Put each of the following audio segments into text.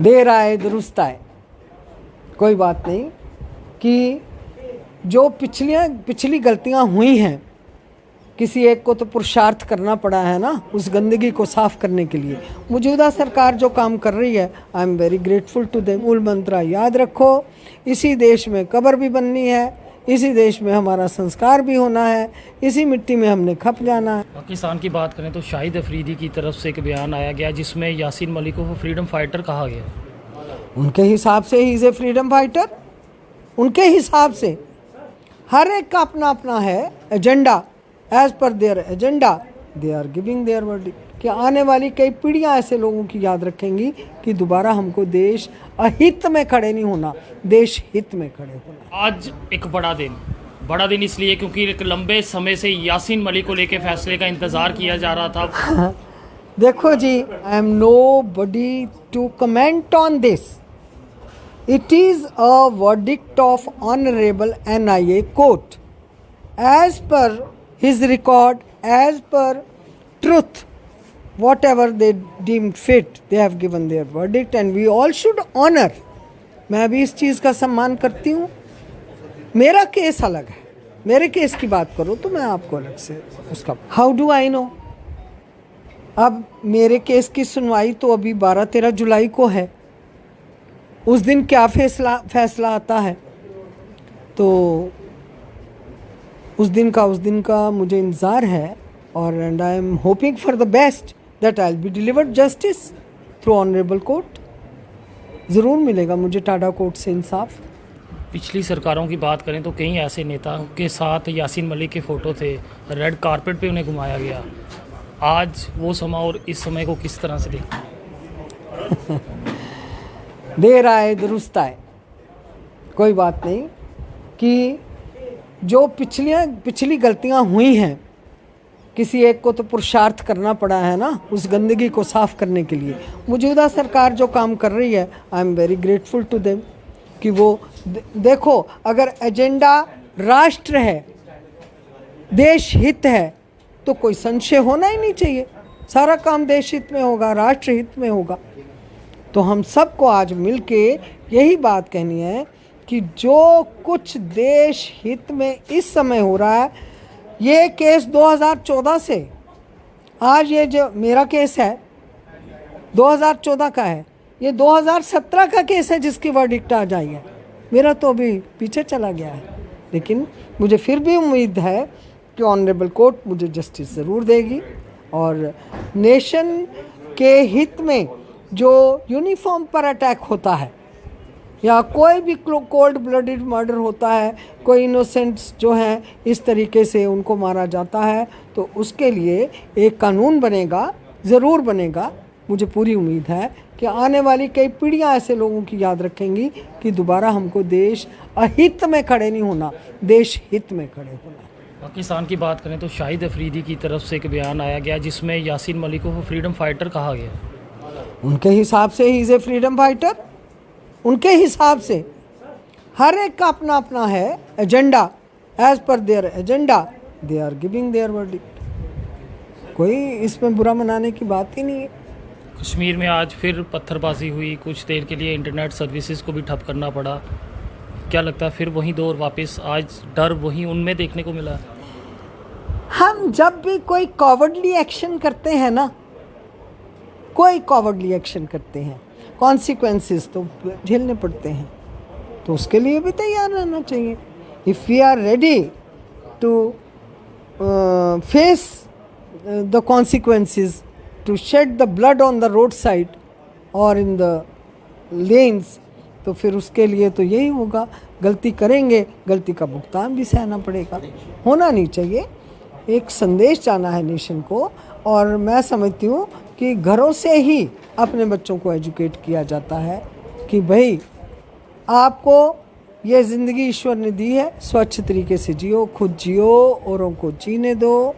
देर आए दुरुस्त आए, कोई बात नहीं कि जो पिछली गलतियां हुई हैं, किसी एक को तो पुरुषार्थ करना पड़ा है ना उस गंदगी को साफ करने के लिए। मौजूदा सरकार जो काम कर रही है, I am very grateful to them. मूल मंत्र याद रखो, इसी देश में कब्र भी बननी है, इसी देश में हमारा संस्कार भी होना है, इसी मिट्टी में हमने खप जाना है। पाकिस्तान की बात करें तो शाहिद अफरीदी की तरफ से एक बयान आया गया जिसमें यासीन मलिक को फ्रीडम फाइटर कहा गया। उनके हिसाब से he is a freedom fighter, उनके हिसाब से। हर एक का अपना अपना है agenda, as per their agenda they are giving their verdict. कि आने वाली कई पीढ़ियां ऐसे लोगों की याद रखेंगी कि दोबारा हमको देश अहित में खड़े नहीं होना, देश हित में खड़े होना। आज एक बड़ा दिन इसलिए क्योंकि एक लंबे समय से यासीन मलिक को लेकर फैसले का इंतजार किया जा रहा था। देखो जी, I am nobody to comment on this. It is a verdict of honourable NIA court, as per his record, as per truth, whatever they deemed fit, they have given their verdict and we all should honor. मैं भी इस चीज़ का सम्मान करती हूँ। मेरा case अलग है, मेरे केस की बात करो तो मैं आपको अलग से उसका हाउ डू आई नो। अब मेरे केस की सुनवाई तो अभी 12-13 जुलाई को है। उस दिन क्या फैसला आता है तो उस दिन का मुझे इंतज़ार है, और and I am hoping for the best that I will be delivered justice through honourable court. ज़रूर मिलेगा मुझे टाडा कोर्ट से इंसाफ। पिछली सरकारों की बात करें तो कई ऐसे नेता के साथ यासीन मलिक के फ़ोटो थे, रेड कारपेट पे उन्हें घुमाया गया। आज वो समय और इस समय को किस तरह से देखते? देर आए दुरुस्त आए, कोई बात नहीं कि जो पिछली गलतियां हुई हैं, किसी एक को तो पुरुषार्थ करना पड़ा है ना उस गंदगी को साफ करने के लिए। मौजूदा सरकार जो काम कर रही है, I am very grateful to them. कि वो देखो, अगर एजेंडा राष्ट्र है, देश हित है, तो कोई संशय होना ही नहीं चाहिए। सारा काम देश हित में होगा, राष्ट्र हित में होगा। तो हम सबको आज मिलके यही बात कहनी है कि जो कुछ देश हित में इस समय हो रहा है, ये केस 2014 से, आज ये जो मेरा केस है 2014 का है, ये 2017 का केस है जिसकी वर्डिक्ट आज आई है। मेरा तो अभी पीछे चला गया है, लेकिन मुझे फिर भी उम्मीद है कि ऑनरेबल कोर्ट मुझे जस्टिस ज़रूर देगी। और नेशन के हित में जो यूनिफॉर्म पर अटैक होता है या कोई भी कोल्ड ब्लडेड मर्डर होता है, कोई इनोसेंट्स जो हैं इस तरीके से उनको मारा जाता है, तो उसके लिए एक कानून बनेगा, ज़रूर बनेगा। मुझे पूरी उम्मीद है कि आने वाली कई पीढ़ियां ऐसे लोगों की याद रखेंगी कि दोबारा हमको देश अहित में खड़े नहीं होना, देश हित में खड़े होना। पाकिस्तान की बात करें तो शाहिद अफरीदी की तरफ से एक बयान आया गया जिसमें यासीन मलिक को फ्रीडम फाइटर कहा गया। उनके हिसाब से he is a freedom fighter, उनके हिसाब से। हर एक का अपना अपना है agenda, as per their agenda they are giving their verdict. कोई इसमें बुरा मनाने की बात ही नहीं है। कश्मीर में आज फिर पत्थरबाजी हुई, कुछ देर के लिए इंटरनेट सर्विसेज को भी ठप करना पड़ा। क्या लगता है फिर वही दौर वापस, आज डर वही उनमें देखने को मिला? हम जब भी कोई कॉवर्डली एक्शन करते हैं ना, कोई कॉवर्डली एक्शन करते हैं, कॉन्सिक्वेंसेस तो झेलने पड़ते हैं, तो उसके लिए भी तैयार रहना चाहिए। If we are ready to face the consequences, to shed the blood on the road side और इन द लेन्स, तो फिर उसके लिए तो यही होगा, गलती करेंगे, गलती का भुगतान भी सहना पड़ेगा। होना नहीं चाहिए। एक संदेश जाना है नेशन को, और मैं समझती हूँ कि घरों से ही अपने बच्चों को एजुकेट किया जाता है कि भाई आपको ये ज़िंदगी ईश्वर ने दी है, स्वच्छ तरीके से जियो, खुद जियो, औरों को जीने दो।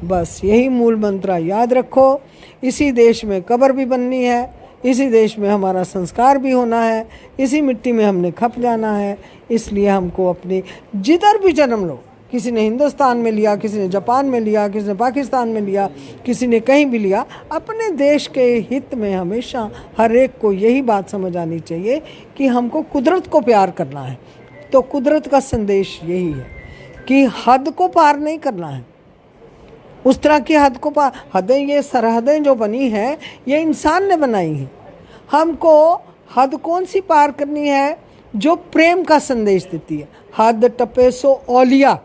बस यही मूल मंत्र याद रखो। इसी देश में कब्र भी बननी है, इसी देश में हमारा संस्कार भी होना है, इसी मिट्टी में हमने खप जाना है। इसलिए हमको अपने जिधर भी जन्म लो, किसी ने हिंदुस्तान में लिया, किसी ने जापान में लिया, किसी ने पाकिस्तान में लिया, किसी ने कहीं भी लिया। अपने देश के हित में हमेशा हर एक को यही बात समझ आनी चाहिए कि हमको कुदरत को प्यार करना है। तो कुदरत का संदेश यही है कि हद को पार नहीं करना है। उस तरह की हद को पार, हदें, ये सरहदें जो बनी हैं ये इंसान ने बनाई हैं। हमको हद कौन सी पार करनी है? जो प्रेम का संदेश देती है। हद टपे सो औलिया।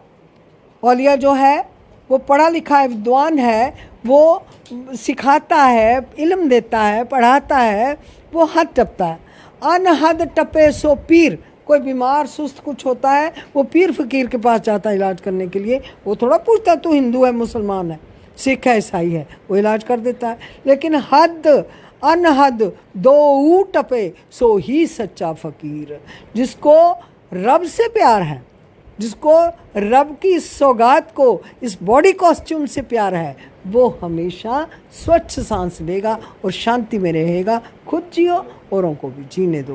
औलिया जो है वो पढ़ा लिखा है, विद्वान है, वो सिखाता है, इल्म देता है, पढ़ाता है, वो हद टपता है। अनहद टपे सो पीर। कोई बीमार सुस्त कुछ होता है, वो पीर फकीर के पास जाता है इलाज करने के लिए। वो थोड़ा पूछता तू हिंदू है, मुसलमान है, सिख है, ईसाई है, वो इलाज कर देता है। लेकिन हद अनहद दो टपे सो ही सच्चा फ़कीर। जिसको रब से प्यार है, जिसको रब की इस सौगात को, इस बॉडी कॉस्ट्यूम से प्यार है, वो हमेशा स्वच्छ सांस लेगा और शांति में रहेगा। खुद जियो, औरों को भी जीने दो।